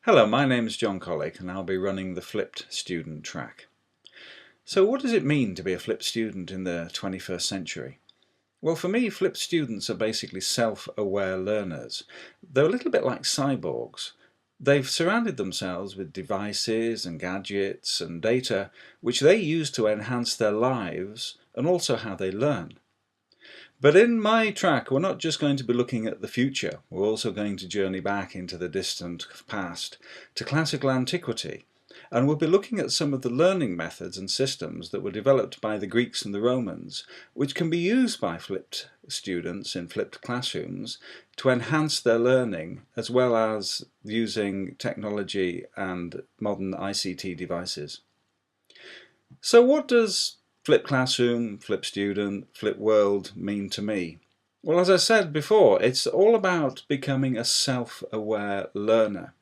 Hello, my name is John Collick and I'll be running the Flipped Student track. So what does it mean to be a flipped student in the 21st century? Well, for me, flipped students are basically self-aware learners. They're a little bit like cyborgs. They've surrounded themselves with devices and gadgets and data which they use to enhance their lives and also how they learn. But in my track, we're not just going to be looking at the future, we're also going to journey back into the distant past, to classical antiquity, and we'll be looking at some of the learning methods and systems that were developed by the Greeks and the Romans, which can be used by flipped students in flipped classrooms to enhance their learning, as well as using technology and modern ICT devices. So what does flipped classroom, flipped student, flipped world mean to me? Well, as I said before, it's all about becoming a self-aware learner.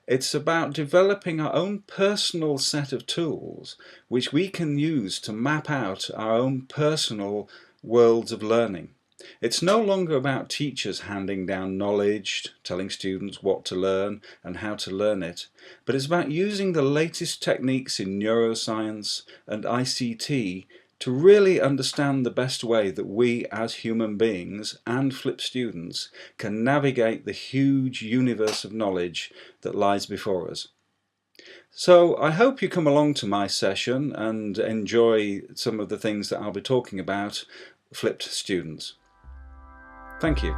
It's about developing our own personal set of tools which we can use to map out our own personal worlds of learning. It's no longer about teachers handing down knowledge, telling students what to learn and how to learn it, but it's about using the latest techniques in neuroscience and ICT to really understand the best way that we as human beings and flipped students can navigate the huge universe of knowledge that lies before us. So I hope you come along to my session and enjoy some of the things that I'll be talking about, flipped students. Thank you.